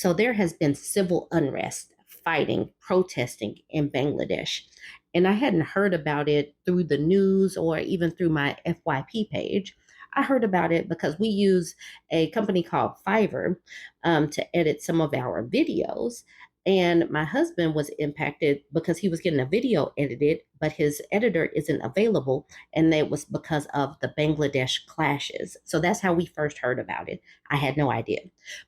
So there has been civil unrest, fighting, protesting in Bangladesh. And I hadn't heard about it through the news or even through my FYP page. I heard about it because we use a company called Fiverr to edit some of our videos. And my husband was impacted because he was getting a video edited, but his editor isn't available. And it was because of the Bangladesh clashes. So that's how we first heard about it. I had no idea.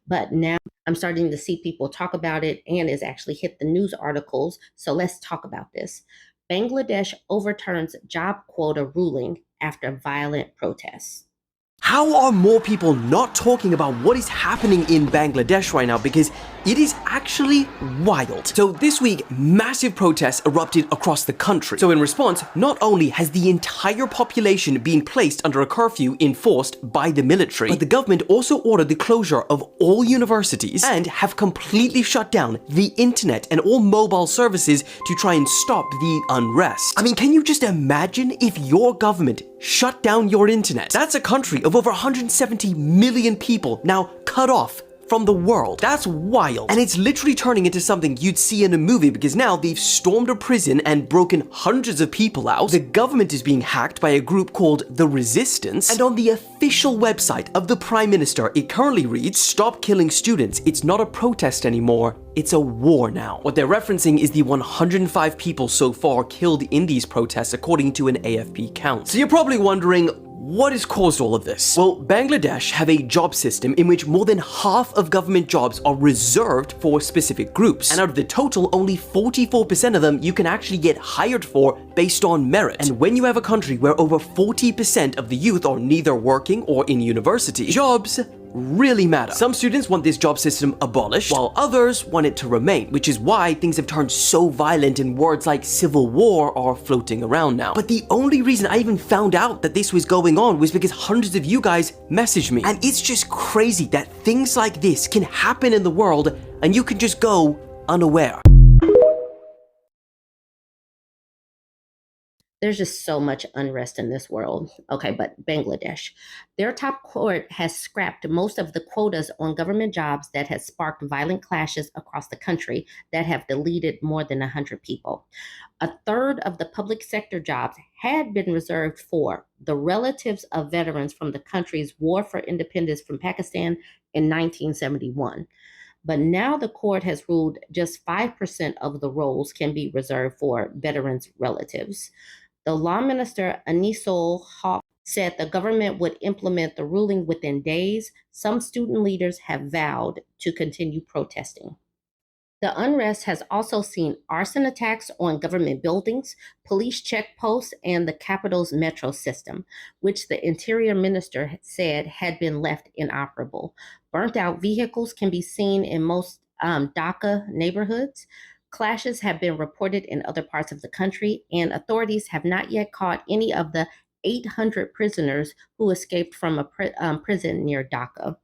But now I'm starting to see people talk about it and it's actually hit the news articles. So let's talk about this. Bangladesh overturns job quota ruling after violent protests. How are more people not talking about what is happening in Bangladesh right now? Because it is actually wild. So this week, massive protests erupted across the country. So in response, not only has the entire population been placed under a curfew enforced by the military, but the government also ordered the closure of all universities and have completely shut down the internet and all mobile services to try and stop the unrest. I mean, can you just imagine if your government shut down your internet? That's a country of over 170 million people now cut off from the world. That's wild. And it's literally turning into something you'd see in a movie because now they've stormed a prison and broken hundreds of people out. The government is being hacked by a group called The Resistance. And on the official website of the Prime Minister, it currently reads, "Stop killing students. It's not a protest anymore. It's a war now." What they're referencing is the 105 people so far killed in these protests according to an AFP count. So you're probably wondering, what has caused all of this? Well, Bangladesh have a job system in which more than half of government jobs are reserved for specific groups. And out of the total, only 44% of them you can actually get hired for based on merit. And when you have a country where over 40% of the youth are neither working or in university, jobs really matter. Some students want this job system abolished, while others want it to remain, which is why things have turned so violent and words like civil war are floating around now. But the only reason I even found out that this was going on was because hundreds of you guys messaged me. And it's just crazy that things like this can happen in the world and you can just go unaware. There's just so much unrest in this world. Okay, but Bangladesh. Their top court has scrapped most of the quotas on government jobs that has sparked violent clashes across the country that have deleted more than 100 people. A third of the public sector jobs had been reserved for the relatives of veterans from the country's war for independence from Pakistan in 1971. But now the court has ruled just 5% of the roles can be reserved for veterans' relatives. The law minister, Anisul Haq, said the government would implement the ruling within days. Some student leaders have vowed to continue protesting. The unrest has also seen arson attacks on government buildings, police checkposts, and the capital's metro system, which the interior minister said had been left inoperable. Burnt out vehicles can be seen in most Dhaka neighborhoods. Clashes have been reported in other parts of the country, and authorities have not yet caught any of the 800 prisoners who escaped from a prison near Dhaka.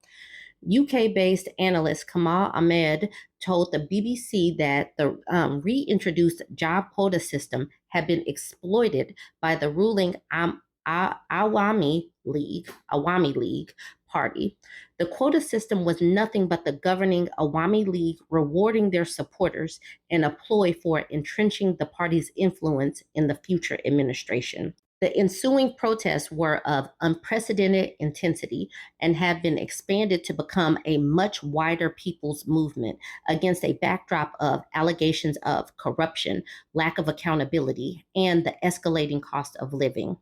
UK-based analyst Kamal Ahmed told the BBC that the reintroduced job quota system had been exploited by the ruling Awami League party. The quota system was nothing but the governing Awami League rewarding their supporters in a ploy for entrenching the party's influence in the future administration. The ensuing protests were of unprecedented intensity and have been expanded to become a much wider people's movement against a backdrop of allegations of corruption, lack of accountability, and the escalating cost of living.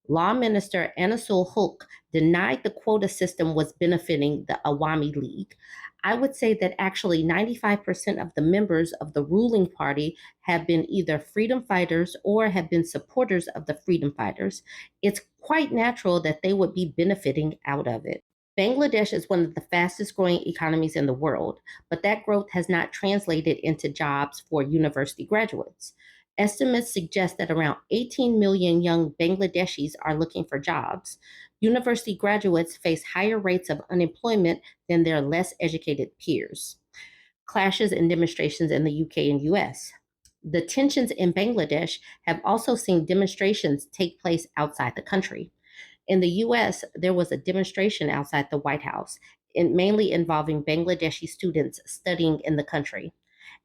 Law Minister Anisul Haq denied the quota system was benefiting the Awami League. I would say that actually 95% of the members of the ruling party have been either freedom fighters or have been supporters of the freedom fighters. It's quite natural that they would be benefiting out of it. Bangladesh is one of the fastest growing economies in the world, but that growth has not translated into jobs for university graduates. Estimates suggest that around 18 million young Bangladeshis are looking for jobs. University graduates face higher rates of unemployment than their less educated peers. Clashes and demonstrations in the UK and US. The tensions in Bangladesh have also seen demonstrations take place outside the country. In the US, there was a demonstration outside the White House. mainly involving Bangladeshi students studying in the country.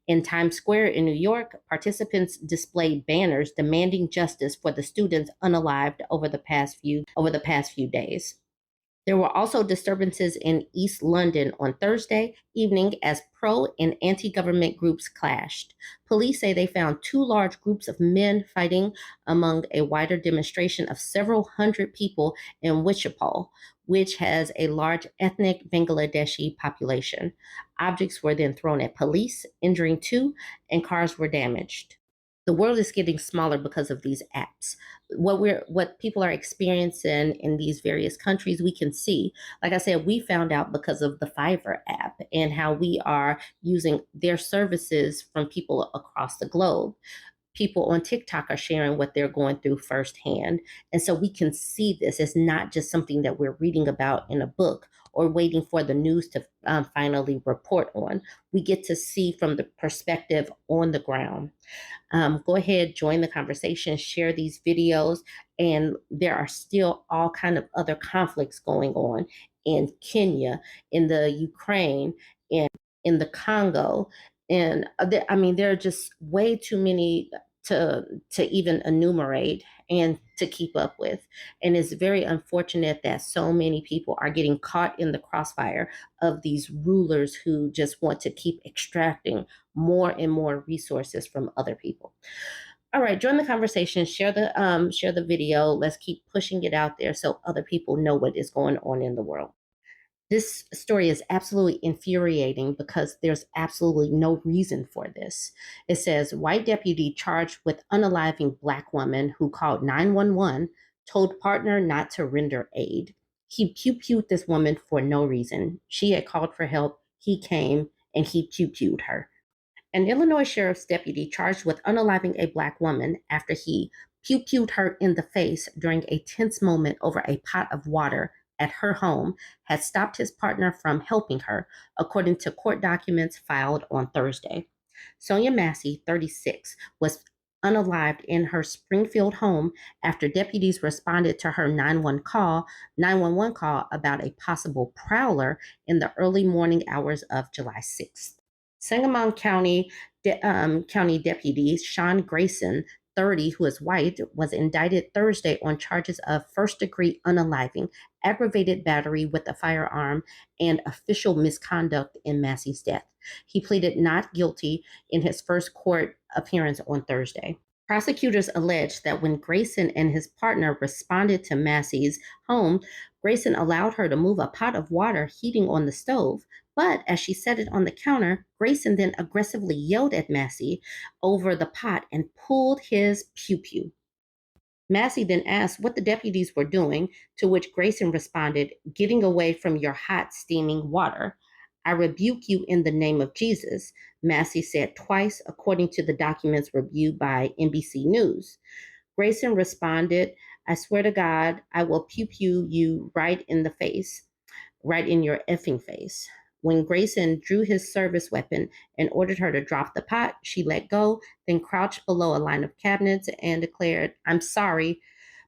In Times Square in New York, participants displayed banners demanding justice for the students unalived over the past few days. There were also disturbances in East London on Thursday evening as pro and anti government groups clashed. Police say they found two large groups of men fighting among a wider demonstration of several hundred people in Wichita, which has a large ethnic Bangladeshi population. Objects were then thrown at police, injuring two, and cars were damaged. The world is getting smaller because of these apps. What people are experiencing in these various countries, we can see. Like I said, we found out because of the Fiverr app and how we are using their services from people across the globe. People on TikTok are sharing what they're going through firsthand. And so we can see this. It's not just something that we're reading about in a book or waiting for the news to finally report on. We get to see from the perspective on the ground. Go ahead, join the conversation, share these videos. And there are still all kind of other conflicts going on in Kenya, in the Ukraine, in the Congo. And I mean, there are just way too many to even enumerate and to keep up with. And it's very unfortunate that so many people are getting caught in the crossfire of these rulers who just want to keep extracting more and more resources from other people. All right, join the conversation, share the video. Let's keep pushing it out there so other people know what is going on in the world. This story is absolutely infuriating because there's absolutely no reason for this. It says white deputy charged with unaliving black woman who called 911 told partner not to render aid. He pew-pewed this woman for no reason. She had called for help. He came and he pew-pewed her. An Illinois sheriff's deputy charged with unaliving a black woman after he pew-pewed her in the face during a tense moment over a pot of water at her home had stopped his partner from helping her, according to court documents filed on Thursday. Sonia Massey, 36, was unalived in her Springfield home after deputies responded to her 911 call about a possible prowler in the early morning hours of July 6th. Sangamon County Deputy Sean Grayson, 30, who is white, was indicted Thursday on charges of first-degree unaliving, aggravated battery with a firearm, and official misconduct in Massey's death. He pleaded not guilty in his first court appearance on Thursday. Prosecutors alleged that when Grayson and his partner responded to Massey's home, Grayson allowed her to move a pot of water heating on the stove. But as she set it on the counter, Grayson then aggressively yelled at Massey over the pot and pulled his pew-pew. Massey then asked what the deputies were doing, to which Grayson responded, "Getting away from your hot, steaming water. I rebuke you in the name of Jesus," Massey said twice, according to the documents reviewed by NBC News. Grayson responded, "I swear to God, I will pew-pew you right in the face, right in your effing face." When Grayson drew his service weapon and ordered her to drop the pot, she let go, then crouched below a line of cabinets and declared, "I'm sorry,"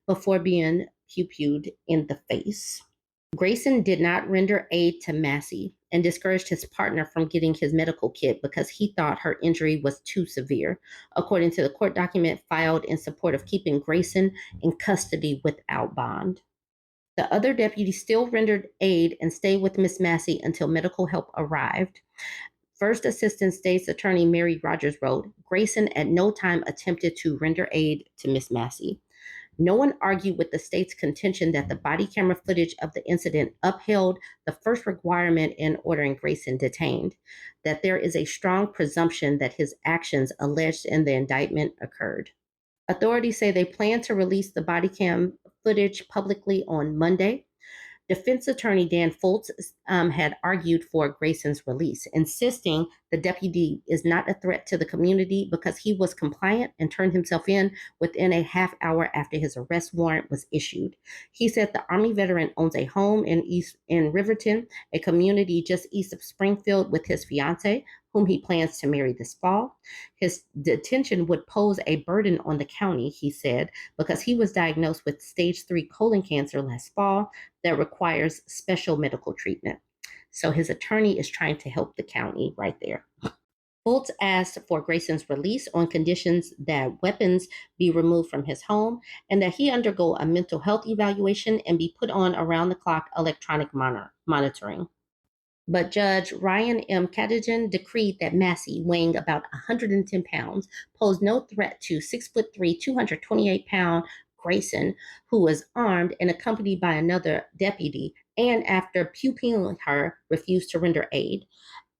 before being pew-pewed in the face. Grayson did not render aid to Massey and discouraged his partner from getting his medical kit because he thought her injury was too severe, according to the court document filed in support of keeping Grayson in custody without bond. The other deputy still rendered aid and stayed with Miss Massey until medical help arrived. First Assistant State's Attorney Mary Rogers wrote, Grayson at no time attempted to render aid to Miss Massey. No one argued with the state's contention that the body camera footage of the incident upheld the first requirement in ordering Grayson detained, that there is a strong presumption that his actions alleged in the indictment occurred. Authorities say they plan to release the body cam footage publicly on Monday. Defense attorney Dan Foltz had argued for Grayson's release, insisting the deputy is not a threat to the community because he was compliant and turned himself in within a half hour after his arrest warrant was issued. He said the Army veteran owns a home in Riverton, a community just east of Springfield, with his fiancee, whom he plans to marry this fall. His detention would pose a burden on the county, he said, because he was diagnosed with stage 3 colon cancer last fall that requires special medical treatment. So his attorney is trying to help the county right there. Fultz asked for Grayson's release on conditions that weapons be removed from his home and that he undergo a mental health evaluation and be put on around the clock electronic monitoring. But Judge Ryan M. Cadigan decreed that Massey, weighing about 110 pounds, posed no threat to 6'3", 228-pound Grayson, who was armed and accompanied by another deputy, and after pew-peeing her, refused to render aid.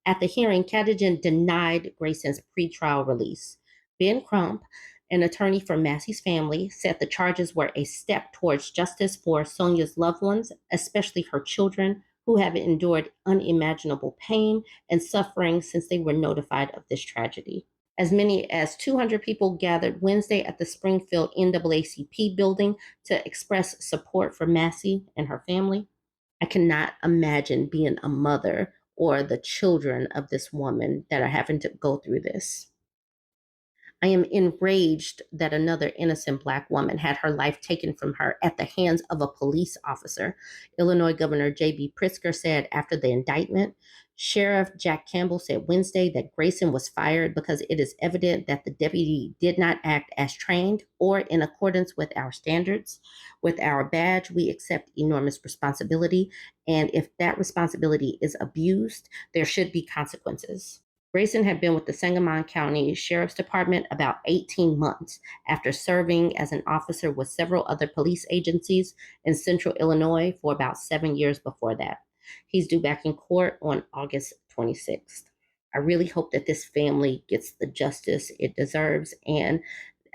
At the hearing, Cadigan denied Grayson's pretrial release. Ben Crump, an attorney for Massey's family, said the charges were a step towards justice for Sonia's loved ones, especially her children, who have endured unimaginable pain and suffering since they were notified of this tragedy. As many as 200 people gathered Wednesday at the Springfield NAACP building to express support for Massey and her family. I cannot imagine being a mother or the children of this woman that are having to go through this. I am enraged that another innocent Black woman had her life taken from her at the hands of a police officer. Illinois Governor J.B. Pritzker said after the indictment. Sheriff Jack Campbell said Wednesday that Grayson was fired because it is evident that the deputy did not act as trained or in accordance with our standards. With our badge, we accept enormous responsibility, and if that responsibility is abused, there should be consequences. Grayson had been with the Sangamon County Sheriff's Department about 18 months after serving as an officer with several other police agencies in central Illinois for about 7 years before that. He's due back in court on August 26th. I really hope that this family gets the justice it deserves. And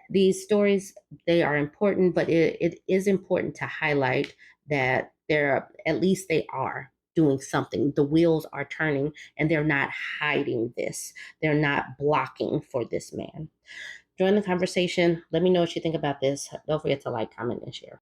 these stories, they are important, but it is important to highlight that at least they are doing something. The wheels are turning and they're not hiding this. They're not blocking for this man. Join the conversation. Let me know what you think about this. Don't forget to like, comment, and share.